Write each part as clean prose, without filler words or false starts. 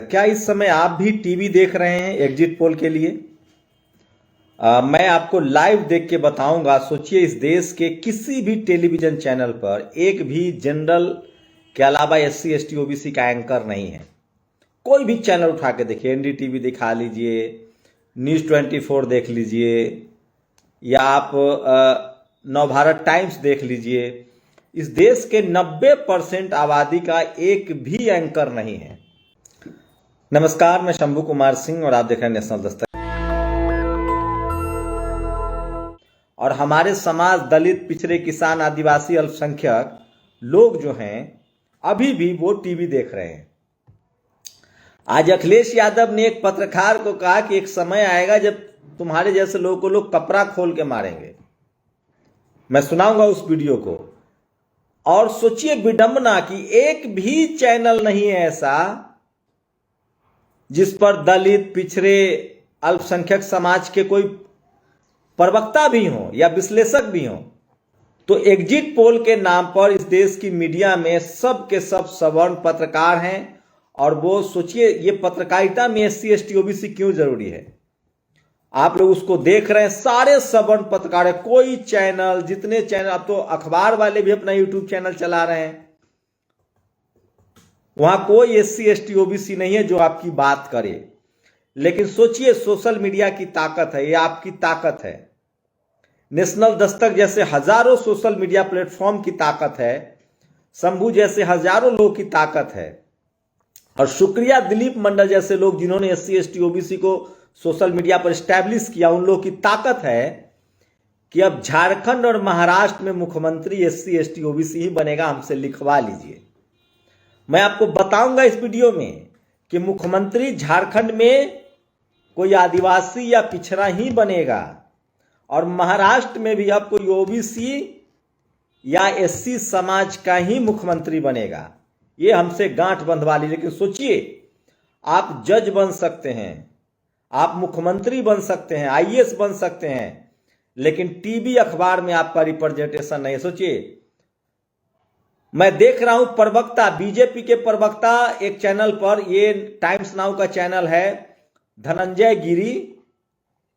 क्या इस समय आप भी टीवी देख रहे हैं एग्जिट पोल के लिए? मैं आपको लाइव देख के बताऊंगा। सोचिए, इस देश के किसी भी टेलीविजन चैनल पर एक भी जनरल के अलावा एससी एसटी ओबीसी का एंकर नहीं है। कोई भी चैनल उठा के देखिए, एनडीटीवी दिखा लीजिए, न्यूज़ 24 देख लीजिए, या आप नवभारत टाइम्स देख लीजिए। इस देश के 90% आबादी का एक भी एंकर नहीं है। नमस्कार, मैं शंभू कुमार सिंह और आप देख रहे हैं नेशनल दस्तक। और हमारे समाज, दलित, पिछड़े, किसान, आदिवासी, अल्पसंख्यक लोग जो हैं अभी भी वो टीवी देख रहे हैं। आज अखिलेश यादव ने एक पत्रकार को कहा कि एक समय आएगा जब तुम्हारे जैसे लोगों को लोग कपड़ा खोल के मारेंगे। मैं सुनाऊंगा उस वीडियो को। और सोचिए विडंबना कि एक भी चैनल नहीं है ऐसा जिस पर दलित, पिछड़े, अल्पसंख्यक समाज के कोई प्रवक्ता भी हो या विश्लेषक भी हो। तो एग्जिट पोल के नाम पर इस देश की मीडिया में सब के सब सवर्ण पत्रकार हैं। और वो सोचिए, ये पत्रकारिता में एससी एसटी ओबीसी क्यों जरूरी है? आप लोग उसको देख रहे हैं, सारे सवर्ण पत्रकार है। कोई चैनल, जितने चैनल, अब तो अखबार वाले भी अपना यूट्यूब चैनल चला रहे हैं, वहां कोई एससी एसटी ओबीसी नहीं है जो आपकी बात करे। लेकिन सोचिए, सोशल मीडिया की ताकत है, ये आपकी ताकत है। नेशनल दस्तक जैसे हजारों सोशल मीडिया प्लेटफॉर्म की ताकत है, शंभू जैसे हजारों लोग की ताकत है। और शुक्रिया दिलीप मंडल जैसे लोग जिन्होंने एससी एसटी ओबीसी को सोशल मीडिया पर स्टैब्लिश किया, उन लोगों की ताकत है कि अब झारखंड और महाराष्ट्र में मुख्यमंत्री एससी एसटी ओबीसी ही बनेगा। हमसे लिखवा लीजिए। मैं आपको बताऊंगा इस वीडियो में कि मुख्यमंत्री झारखंड में कोई आदिवासी या पिछड़ा ही बनेगा, और महाराष्ट्र में भी अब कोई ओबीसी या एससी समाज का ही मुख्यमंत्री बनेगा। ये हमसे गांठ बंधवा ली। लेकिन सोचिए, आप जज बन सकते हैं, आप मुख्यमंत्री बन सकते हैं, आईएएस बन सकते हैं, लेकिन टीवी अखबार में आपका रिप्रेजेंटेशन नहीं है। सोचिए, मैं देख रहा हूं प्रवक्ता, बीजेपी के प्रवक्ता एक चैनल पर, ये टाइम्स नाउ का चैनल है, धनंजय गिरी,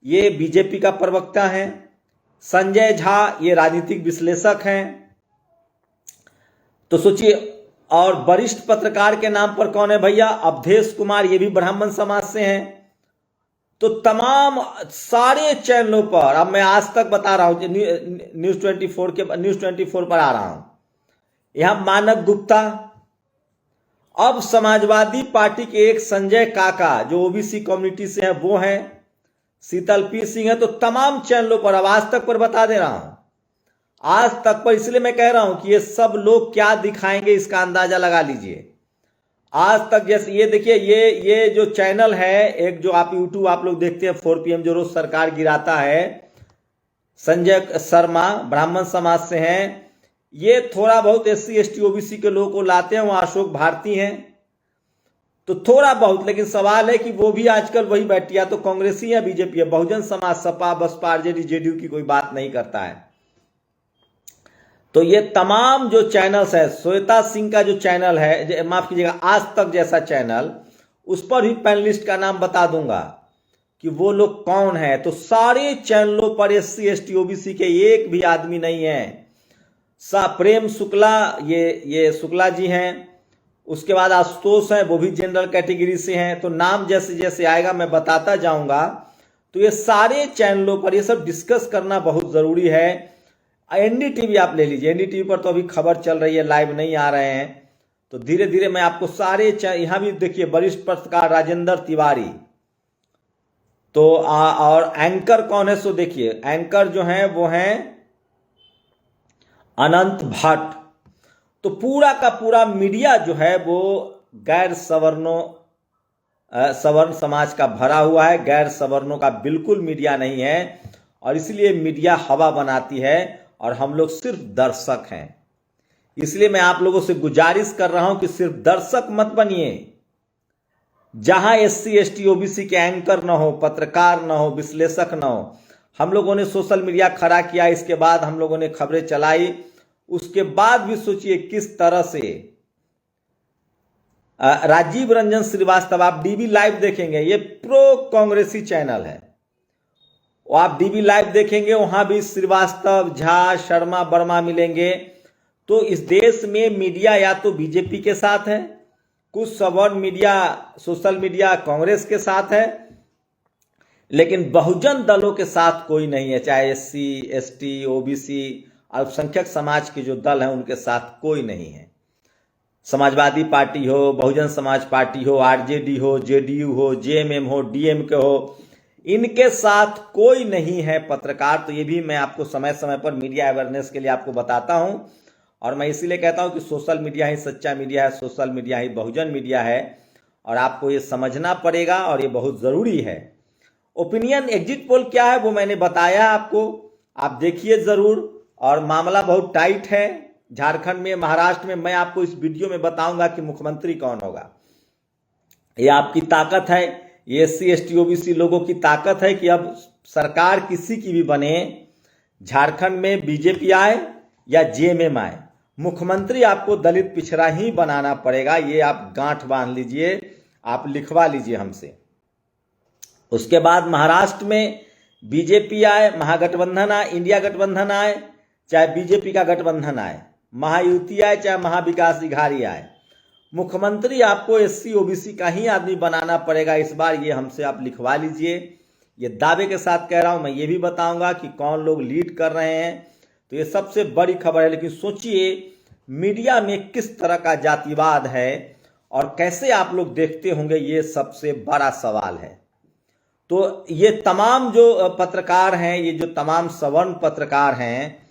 ये बीजेपी का प्रवक्ता है। संजय झा, ये राजनीतिक विश्लेषक हैं। तो सोचिए, और वरिष्ठ पत्रकार के नाम पर कौन है भैया? अवधेश कुमार, ये भी ब्राह्मण समाज से हैं। तो तमाम सारे चैनलों पर, अब मैं आज तक बता रहा हूं, न्यूज़ 24 पर आ रहा हूं, यहां मानक गुप्ता, अब समाजवादी पार्टी के एक संजय काका जो ओबीसी कम्युनिटी से हैं वो हैं, शीतल पी सिंह है। तो तमाम चैनलों पर, अब आज तक पर बता दे रहा हूं, आज तक पर, इसलिए मैं कह रहा हूं कि ये सब लोग क्या दिखाएंगे इसका अंदाजा लगा लीजिए। आज तक जैसे ये देखिए, ये जो चैनल है, एक जो आप यूट्यूब आप लोग देखते हैं 4 PM जो रोज सरकार गिराता है, संजय शर्मा ब्राह्मण समाज से हैं। ये थोड़ा बहुत एससी एसटी ओबीसी के लोगों को लाते हैं, वहां अशोक भारती हैं, तो थोड़ा बहुत। लेकिन सवाल है कि वो भी आजकल वही बैठी, या तो कांग्रेसी या बीजेपी है। बहुजन समाज, सपा, बसपा, आरजेडी, जेडीयू की कोई बात नहीं करता है। तो ये तमाम जो चैनल्स है, श्वेता सिंह का जो चैनल है, माफ कीजिएगा, आज तक जैसा चैनल, उस पर भी पैनलिस्ट का नाम बता दूंगा कि वो लोग कौन है। तो सारे चैनलों पर एससी एसटी ओबीसी के एक भी आदमी नहीं है। प्रेम शुक्ला, ये शुक्ला जी हैं। उसके बाद आशुतोष हैं, वो भी जनरल कैटेगरी से हैं। तो नाम जैसे जैसे आएगा मैं बताता जाऊंगा। तो ये सारे चैनलों पर ये सब डिस्कस करना बहुत जरूरी है। एनडीटीवी आप ले लीजिए, एनडीटीवी पर तो अभी खबर चल रही है, लाइव नहीं आ रहे हैं। तो धीरे धीरे मैं आपको सारे यहां भी देखिए, वरिष्ठ पत्रकार राजेंद्र तिवारी, तो और एंकर कौन है? सो देखिए, एंकर जो हैं वो हैं अनंत भट्ट। तो पूरा का पूरा मीडिया जो है वो गैर सवर्ण समाज का भरा हुआ है, गैर सवर्णों का बिल्कुल मीडिया नहीं है। और इसलिए मीडिया हवा बनाती है और हम लोग सिर्फ दर्शक हैं। इसलिए मैं आप लोगों से गुजारिश कर रहा हूं कि सिर्फ दर्शक मत बनिए। जहां एससी एसटी ओबीसी के एंकर ना हो, पत्रकार ना हो, विश्लेषक ना हो। हम लोगों ने सोशल मीडिया खड़ा किया, इसके बाद हम लोगों ने खबरें चलाई, उसके बाद भी सोचिए किस तरह से राजीव रंजन श्रीवास्तव, आप डीबी लाइव देखेंगे, ये प्रो कांग्रेसी चैनल है, वो आप डीबी लाइव देखेंगे, वहां भी श्रीवास्तव, झा, शर्मा, वर्मा मिलेंगे। तो इस देश में मीडिया या तो बीजेपी के साथ है, कुछ सवर्ण मीडिया, सोशल मीडिया कांग्रेस के साथ है, लेकिन बहुजन दलों के साथ कोई नहीं है। चाहे एससी, एसटी, ओबीसी, अल्पसंख्यक समाज के जो दल हैं उनके साथ कोई नहीं है। समाजवादी पार्टी हो, बहुजन समाज पार्टी हो, आरजेडी हो, जेडीयू हो, जेएमएम हो, डीएमके हो, इनके साथ कोई नहीं है पत्रकार। तो ये भी मैं आपको समय समय पर मीडिया अवेयरनेस के लिए आपको बताता हूं, और मैं इसीलिए कहता हूं कि सोशल मीडिया ही सच्चा मीडिया है, सोशल मीडिया ही बहुजन मीडिया है, और आपको ये समझना पड़ेगा और ये बहुत जरूरी है। ओपिनियन एग्जिट पोल क्या है वो मैंने बताया आपको, आप देखिए जरूर। और मामला बहुत टाइट है झारखंड में, महाराष्ट्र में। मैं आपको इस वीडियो में बताऊंगा कि मुख्यमंत्री कौन होगा। ये आपकी ताकत है, ये एससी, एसटी, ओबीसी लोगों की ताकत है कि अब सरकार किसी की भी बने, झारखंड में बीजेपी आए या जेएमएम आए, मुख्यमंत्री आपको दलित पिछड़ा ही बनाना पड़ेगा। ये आप गांठ बांध लीजिए, आप लिखवा लीजिए हमसे। उसके बाद महाराष्ट्र में बीजेपी आए, महागठबंधन आए, इंडिया गठबंधन आए, चाहे बीजेपी का गठबंधन आए, महायुति आए, चाहे महाविकास अघाड़ी आए, मुख्यमंत्री आपको एससी ओबीसी का ही आदमी बनाना पड़ेगा इस बार। ये हमसे आप लिखवा लीजिए। ये दावे के साथ कह रहा हूं। मैं ये भी बताऊंगा कि कौन लोग लीड कर रहे हैं। तो ये सबसे बड़ी खबर है। लेकिन सोचिए मीडिया में किस तरह का जातिवाद है और कैसे आप लोग देखते होंगे, ये सबसे बड़ा सवाल है। तो ये तमाम जो पत्रकार हैं, ये जो तमाम सवर्ण पत्रकार हैं,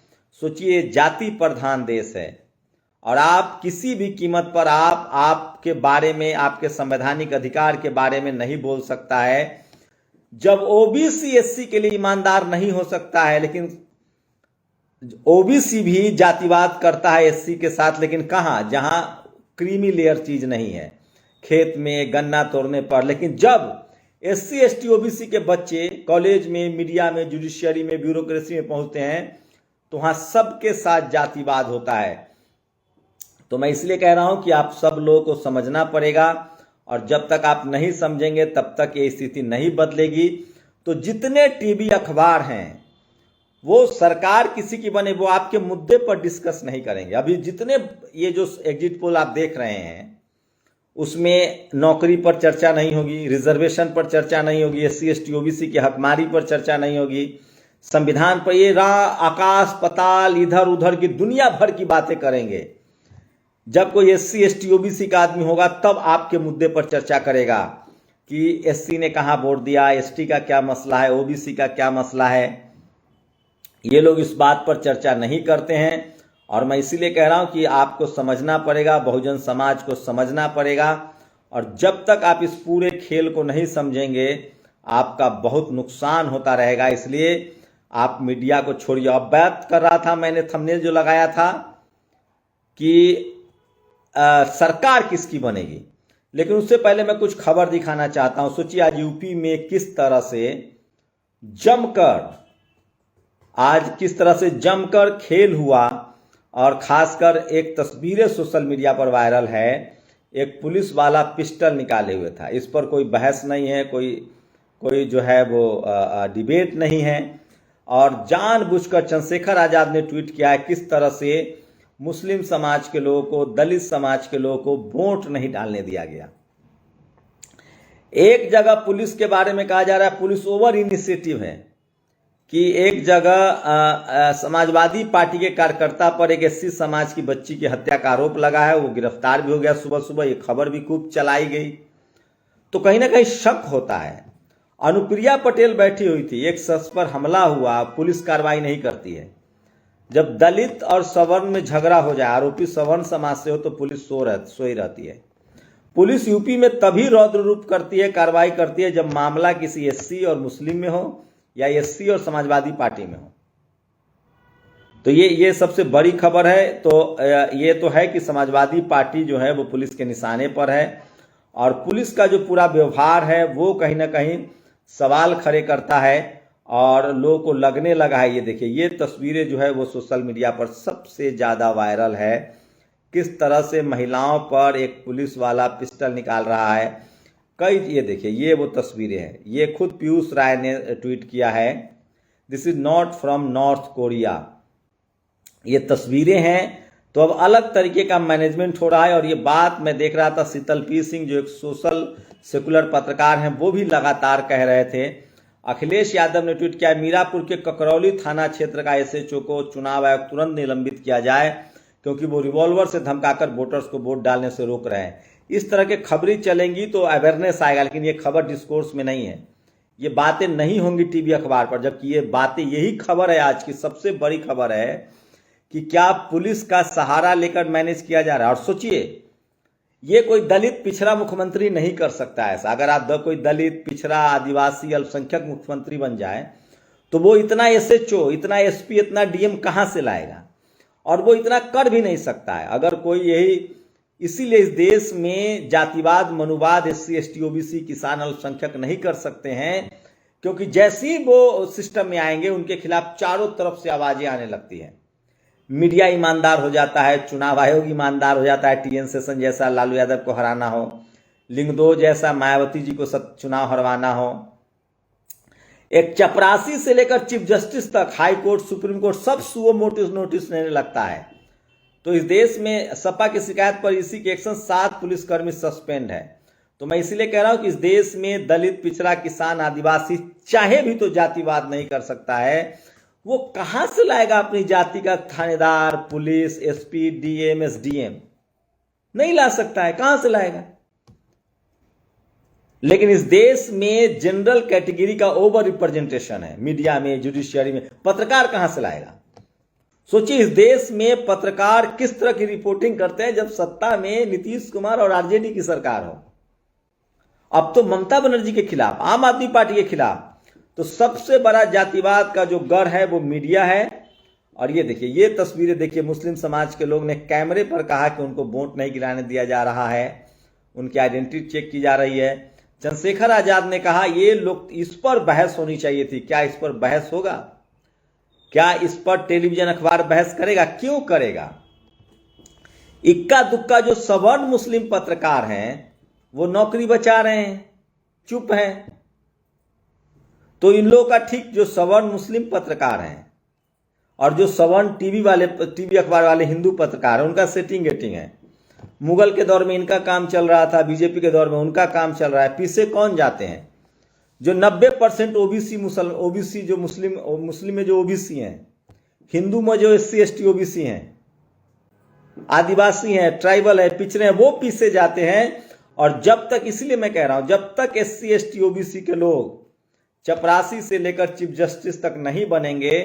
सोचिए जाति प्रधान देश है, और आप किसी भी कीमत पर आपके बारे में, आपके संवैधानिक अधिकार के बारे में नहीं बोल सकता है। जब ओबीसी एससी के लिए ईमानदार नहीं हो सकता है, लेकिन ओबीसी भी जातिवाद करता है एससी के साथ, लेकिन कहां, जहां क्रीमी लेयर चीज नहीं है, खेत में गन्ना तोड़ने पर। लेकिन जब एससी, एसटी, ओबीसी के बच्चे कॉलेज में, मीडिया में, जुडिशियरी में, ब्यूरोक्रेसी में पहुंचते हैं, तो वहां सबके साथ जातिवाद होता है। तो मैं इसलिए कह रहा हूं कि आप सब लोगों को समझना पड़ेगा, और जब तक आप नहीं समझेंगे तब तक ये स्थिति नहीं बदलेगी। तो जितने टीवी अखबार हैं, वो सरकार किसी की बने, वो आपके मुद्दे पर डिस्कस नहीं करेंगे। अभी जितने ये जो एग्जिट पोल आप देख रहे हैं, उसमें नौकरी पर चर्चा नहीं होगी, रिजर्वेशन पर चर्चा नहीं होगी, एससी, एसटी, ओबीसी की हकमारी पर चर्चा नहीं होगी, संविधान पर ये आकाश पताल इधर उधर की दुनिया भर की बातें करेंगे। जब कोई एससी, एसटी, ओबीसी का आदमी होगा तब आपके मुद्दे पर चर्चा करेगा कि एससी ने कहां वोट दिया, एसटी का क्या मसला है, ओबीसी का क्या मसला है। ये लोग इस बात पर चर्चा नहीं करते हैं, और मैं इसीलिए कह रहा हूं कि आपको समझना पड़ेगा, बहुजन समाज को समझना पड़ेगा। और जब तक आप इस पूरे खेल को नहीं समझेंगे, आपका बहुत नुकसान होता रहेगा। इसलिए आप मीडिया को छोड़िए। अब बात कर रहा था, मैंने थंबनेल जो लगाया था कि सरकार किसकी बनेगी, लेकिन उससे पहले मैं कुछ खबर दिखाना चाहता हूं। सोचिए आज यूपी में किस तरह से जमकर खेल हुआ, और खासकर एक तस्वीरें सोशल मीडिया पर वायरल है। एक पुलिस वाला पिस्टल निकाले हुए था। इस पर कोई बहस नहीं है, कोई जो है वो डिबेट नहीं है। और जानबूझकर चंद्रशेखर आजाद ने ट्वीट किया है किस तरह से मुस्लिम समाज के लोगों को, दलित समाज के लोगों को वोट नहीं डालने दिया गया। एक जगह पुलिस के बारे में कहा जा रहा है पुलिस ओवर इनिशिएटिव है, कि एक जगह समाजवादी पार्टी के कार्यकर्ता पर एक एससी समाज की बच्ची की हत्या का आरोप लगा है, वो गिरफ्तार भी हो गया सुबह सुबह। ये खबर भी खूब चलाई गई। तो कहीं ना कहीं शक होता है। अनुप्रिया पटेल बैठी हुई थी, एक शख्स पर हमला हुआ, पुलिस कार्रवाई नहीं करती है। जब दलित और सवर्ण में झगड़ा हो जाए, आरोपी सवर्ण समाज से हो, तो पुलिस सोई रहती है। पुलिस यूपी में तभी रौद्र रूप करती है, कार्रवाई करती है, जब मामला किसी एससी और मुस्लिम में हो, या एससी और समाजवादी पार्टी में हो। तो ये सबसे बड़ी खबर है। तो ये तो है कि समाजवादी पार्टी जो है वो पुलिस के निशाने पर है, और पुलिस का जो पूरा व्यवहार है वो कहीं ना कहीं सवाल खड़े करता है, और लोगों को लगने लगा है। ये देखिए, ये तस्वीरें जो है वो सोशल मीडिया पर सबसे ज़्यादा वायरल है किस तरह से महिलाओं पर एक पुलिस वाला पिस्टल निकाल रहा है। कई, ये देखिए, ये वो तस्वीरें हैं, ये खुद पीयूष राय ने ट्वीट किया है, this is not from north Korea. ये तस्वीरें हैं। तो अब अलग तरीके का मैनेजमेंट हो रहा है। और ये बात मैं देख रहा था, शीतल पी सिंह जो एक सोशल सेकुलर पत्रकार हैं, वो भी लगातार कह रहे थे। अखिलेश यादव ने ट्वीट किया, मीरापुर के ककरौली थाना क्षेत्र का एसएचओ को चुनाव आयोग तुरंत निलंबित किया जाए, क्योंकि वो रिवॉल्वर से धमकाकर वोटर्स को वोट डालने से रोक रहे हैं। इस तरह के खबरें चलेंगी तो अवेयरनेस आएगा, लेकिन ये खबर डिस्कोर्स में नहीं है, ये बातें नहीं होंगी टीवी अखबार पर। जबकि ये बातें, यही खबर है, आज की सबसे बड़ी खबर है कि क्या पुलिस का सहारा लेकर मैनेज किया जा रहा है। और सोचिए, ये कोई दलित पिछड़ा मुख्यमंत्री नहीं कर सकता ऐसा। अगर आप कोई दलित पिछड़ा आदिवासी अल्पसंख्यक मुख्यमंत्री बन जाए तो वो इतना एसएचओ, इतना एसपी, इतना डीएम कहां से लाएगा, और वो इतना कर भी नहीं सकता है। अगर कोई यही, इसीलिए इस देश में जातिवाद, मनुवाद, एससी एसटी ओबीसी, किसान, अल्पसंख्यक नहीं कर सकते हैं, क्योंकि जैसे ही वो सिस्टम में आएंगे उनके खिलाफ चारों तरफ से आवाजें आने लगती हैं। मीडिया ईमानदार हो जाता है, चुनाव आयोग ईमानदार हो जाता है, टीएन सेशन जैसा लालू यादव को हराना हो, लिंगदो जैसा मायावती जी को चुनाव हरवाना हो, एक चपरासी से लेकर चीफ जस्टिस तक, हाई कोर्ट, सुप्रीम कोर्ट, सब सुओ नोटिस लेने लगता है। तो इस देश में सपा की शिकायत पर इसी के एक्शन 7 पुलिसकर्मी सस्पेंड है। तो मैं इसलिए कह रहा हूं कि इस देश में दलित, पिछड़ा, किसान, आदिवासी चाहे भी तो जातिवाद नहीं कर सकता है। वो कहां से लाएगा अपनी जाति का थानेदार, पुलिस, एसपी, डीएम, एसडीएम? नहीं ला सकता है, कहां से लाएगा? लेकिन इस देश में जनरल कैटेगरी का ओवर रिप्रेजेंटेशन है, मीडिया में, जुडिशियरी में। पत्रकार कहां से लाएगा? सोचिए, इस देश में पत्रकार किस तरह की रिपोर्टिंग करते हैं जब सत्ता में नीतीश कुमार और आरजेडी की सरकार हो। अब तो ममता बनर्जी के खिलाफ, आम आदमी पार्टी के खिलाफ। तो सबसे बड़ा जातिवाद का जो गढ़ है वो मीडिया है। और ये देखिए, ये तस्वीरें देखिए, मुस्लिम समाज के लोग ने कैमरे पर कहा कि उनको वोट नहीं गिराने दिया जा रहा है, उनकी आइडेंटिटी चेक की जा रही है। चंद्रशेखर आजाद ने कहा ये लोग, इस पर बहस होनी चाहिए थी। क्या इस पर बहस होगा? क्या इस पर टेलीविजन अखबार बहस करेगा? क्यों करेगा? इक्का दुक्का जो सवर्ण मुस्लिम पत्रकार हैं वो नौकरी बचा रहे हैं, चुप हैं। तो इन लोगों का ठीक, जो सवर्ण मुस्लिम पत्रकार हैं और जो सवर्ण टीवी अखबार वाले हिंदू पत्रकार हैं, उनका सेटिंग गेटिंग है। मुगल के दौर में इनका काम चल रहा था, बीजेपी के दौर में उनका काम चल रहा है। पीछे कौन जाते हैं? जो 90% ओबीसी जो मुस्लिम में जो ओबीसी हैं, हिंदू में जो एससी एसटी ओबीसी हैं, आदिवासी हैं, ट्राइबल है, पिछड़े हैं, वो पीछे जाते हैं। और जब तक, इसलिए मैं कह रहा हूं, जब तक एससी एसटी ओबीसी के लोग चपरासी से लेकर चीफ जस्टिस तक नहीं बनेंगे,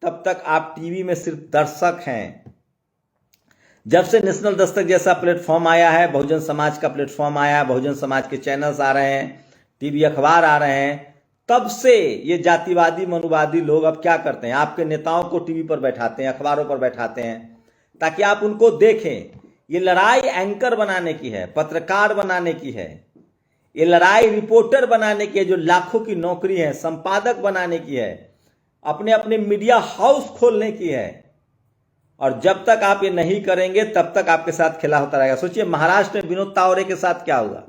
तब तक आप टीवी में सिर्फ दर्शक हैं। जब से नेशनल दस्तक जैसा प्लेटफॉर्म आया है, बहुजन समाज का प्लेटफॉर्म आया है, बहुजन समाज के चैनल्स आ रहे हैं, टीवी अखबार आ रहे हैं, तब से ये जातिवादी, मनुवादी लोग अब क्या करते हैं, आपके नेताओं को टीवी पर बैठाते हैं, अखबारों पर बैठाते हैं, ताकि आप उनको देखें। ये लड़ाई एंकर बनाने की है, पत्रकार बनाने की है, ये लड़ाई रिपोर्टर बनाने की है, जो लाखों की नौकरी है, संपादक बनाने की है, अपने अपने मीडिया हाउस खोलने की है। और जब तक आप ये नहीं करेंगे तब तक आपके साथ खेला होता रहेगा। सोचिए, महाराष्ट्र में विनोद तावरे के साथ क्या हुआ।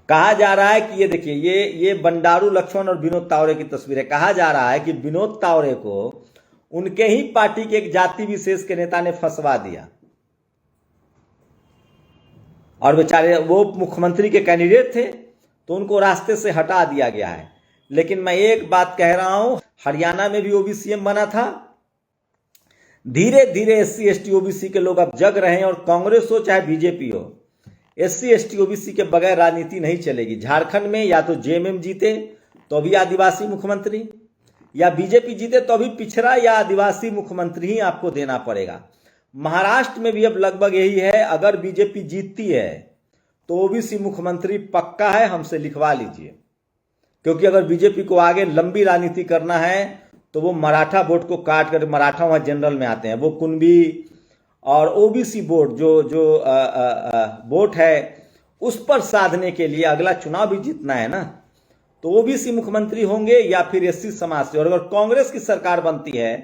कहा जा रहा है कि ये देखिए, ये बंडारू लक्ष्मण और विनोद तावरे की तस्वीर है। कहा जा रहा है कि विनोद तावरे को उनके ही पार्टी के एक जाति विशेष के नेता ने फंसवा दिया, और बेचारे वो मुख्यमंत्री के कैंडिडेट थे, तो उनको रास्ते से हटा दिया गया है। लेकिन मैं एक बात कह रहा हूं, हरियाणा में भी ओबीसीएम बना था। धीरे धीरे एससी एसटी ओबीसी के लोग अब जग रहे हैं, और कांग्रेस हो चाहे बीजेपी हो, एससी एसटी ओबीसी के बगैर राजनीति नहीं चलेगी। झारखंड में या तो जेएमएम जीते तो भी आदिवासी मुख्यमंत्री, या बीजेपी जीते तो भी पिछड़ा या आदिवासी मुख्यमंत्री ही आपको देना पड़ेगा। महाराष्ट्र में भी अब लगभग यही है। अगर बीजेपी जीतती है तो ओबीसी मुख्यमंत्री पक्का है, हमसे लिखवा लीजिए। क्योंकि अगर बीजेपी को आगे लंबी राजनीति करना है तो वो मराठा वोट को काट कर, मराठा वहां जनरल में आते हैं, वो कुंबी और ओबीसी वोट जो वोट है उस पर साधने के लिए अगला चुनाव भी जीतना है ना, तो ओबीसी मुख्यमंत्री होंगे या फिर एससी समाज से। और अगर कांग्रेस की सरकार बनती है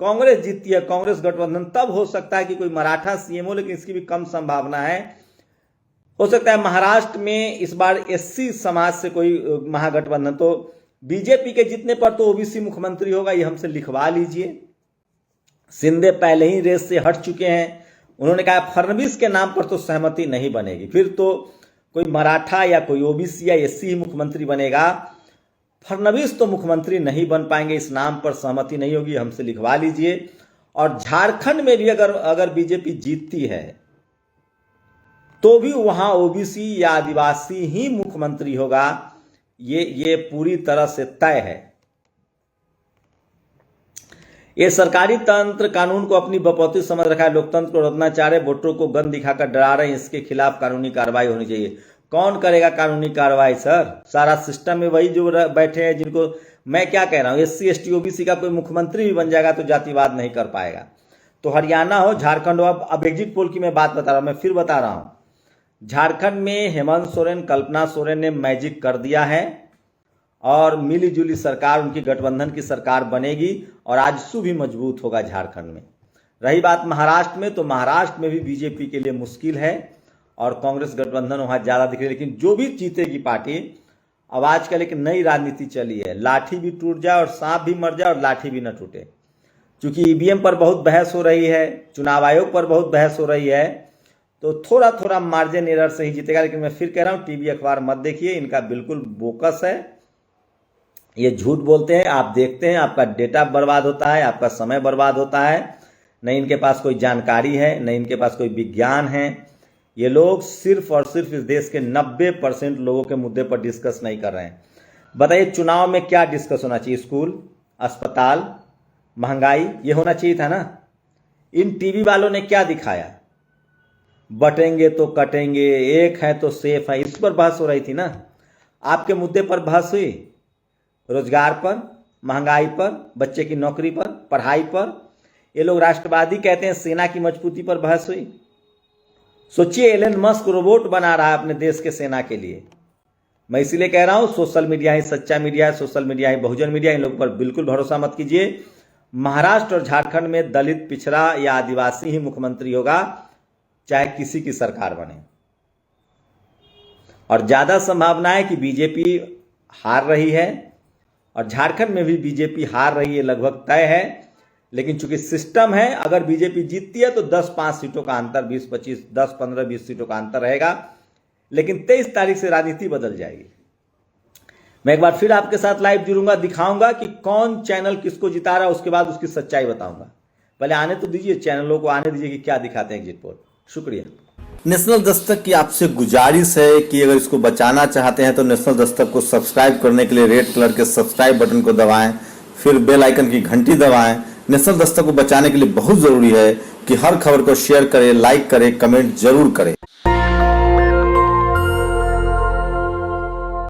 कांग्रेस जीतती है, कांग्रेस गठबंधन, तब हो सकता है कि कोई मराठा सीएम हो, लेकिन इसकी भी कम संभावना है। हो सकता है महाराष्ट्र में इस बार एससी समाज से कोई महागठबंधन, तो बीजेपी के जीतने पर तो ओबीसी मुख्यमंत्री होगा, ये हमसे लिखवा लीजिए। शिंदे पहले ही रेस से हट चुके हैं, उन्होंने कहा फडणवीस के नाम पर तो सहमति नहीं बनेगी, फिर तो कोई मराठा या कोई ओबीसी या एससी ही मुख्यमंत्री बनेगा, फडणवीस तो मुख्यमंत्री नहीं बन पाएंगे, इस नाम पर सहमति नहीं होगी, हमसे लिखवा लीजिए। और झारखंड में भी अगर बीजेपी जीतती है तो भी वहां ओबीसी या आदिवासी ही मुख्यमंत्री होगा, ये पूरी तरह से तय है। ये सरकारी तंत्र कानून को अपनी बपौती समझ रखा है, लोकतंत्र को रोकना चाह रहे, वोटरों को गन दिखाकर डरा रहे हैं, इसके खिलाफ कानूनी कार्रवाई होनी चाहिए। कौन करेगा कानूनी कार्रवाई सर? सारा सिस्टम में वही जो बैठे हैं, जिनको मैं क्या कह रहा हूं, एससी एसटी ओबीसी का कोई मुख्यमंत्री भी बन जाएगा तो जातिवाद नहीं कर पाएगा। तो हरियाणा हो, झारखंड हो, अब एग्जिट पोल की मैं बात बता रहा हूं, मैं फिर बता रहा हूं, झारखंड में हेमंत सोरेन, कल्पना सोरेन ने मैजिक कर दिया है और मिली जुली सरकार, उनकी गठबंधन की सरकार बनेगी और आजसू भी मजबूत होगा झारखंड में। रही बात महाराष्ट्र में, तो महाराष्ट्र में भी बीजेपी के लिए मुश्किल है और कांग्रेस गठबंधन वहां ज्यादा दिख रही है, लेकिन जो भी जीतेगी पार्टी, अब आजकल एक नई राजनीति चली है, लाठी भी टूट जाए और सांप भी मर जाए और लाठी भी न टूटे। क्योंकि ईवीएम पर बहुत बहस हो रही है, चुनाव आयोग पर बहुत बहस हो रही है, तो थोड़ा थोड़ा मार्जिन एरर से ही जीतेगा। लेकिन मैं फिर कह रहा हूं, टीवी अखबार मत देखिए, इनका बिल्कुल बोकस है, ये झूठ बोलते हैं, आप देखते हैं, आपका डेटा बर्बाद होता है, आपका समय बर्बाद होता है, न इनके पास कोई जानकारी है, न इनके पास कोई विज्ञान है। ये लोग सिर्फ और सिर्फ इस देश के 90% लोगों के मुद्दे पर डिस्कस नहीं कर रहे हैं। बताइए चुनाव में क्या डिस्कस होना चाहिए? स्कूल, अस्पताल, महंगाई, ये होना चाहिए था ना। इन टीवी वालों ने क्या दिखाया? बटेंगे तो कटेंगे, एक है तो सेफ है, इस पर बहस हो रही थी ना। आपके मुद्दे पर बहस हुई? रोजगार पर, महंगाई पर, बच्चे की नौकरी पर, पढ़ाई पर। ये लोग राष्ट्रवादी कहते हैं, सेना की मजबूती पर बहस हुई। सोचिए, एलन मस्क रोबोट बना रहा है अपने देश के सेना के लिए। मैं इसीलिए कह रहा हूं, सोशल मीडिया ही सच्चा मीडिया है, सोशल मीडिया ही बहुजन मीडिया, इन लोगों पर बिल्कुल भरोसा मत कीजिए। महाराष्ट्र और झारखंड में दलित, पिछड़ा या आदिवासी ही मुख्यमंत्री होगा, चाहे किसी की सरकार बने। और ज्यादा संभावना है कि बीजेपी हार रही है और झारखंड में भी बीजेपी हार रही है, लगभग तय है। लेकिन चूंकि सिस्टम है, अगर बीजेपी जीतती है तो 10-5 सीटों का अंतर, 20-25, 10-15-20 सीटों का अंतर रहेगा। लेकिन 23 तारीख से राजनीति बदल जाएगी। मैं एक बार फिर आपके साथ लाइव जुड़ूंगा, दिखाऊंगा कि कौन चैनल किसको जिता रहा है, उसके बाद उसकी सच्चाई बताऊंगा। पहले आने तो दीजिए, चैनलों को आने दीजिए कि क्या दिखाते हैं एग्जिट पोल। शुक्रिया। नेशनल दस्तक की आपसे गुजारिश है कि अगर इसको बचाना चाहते हैं तो नेशनल दस्तक को सब्सक्राइब करने के लिए रेड कलर के सब्सक्राइब बटन को दबाएं, फिर बेल आइकन की घंटी दबाएं। नेशनल दस्तक को बचाने के लिए बहुत जरूरी है कि हर खबर को शेयर करें, लाइक करें, कमेंट जरूर करें।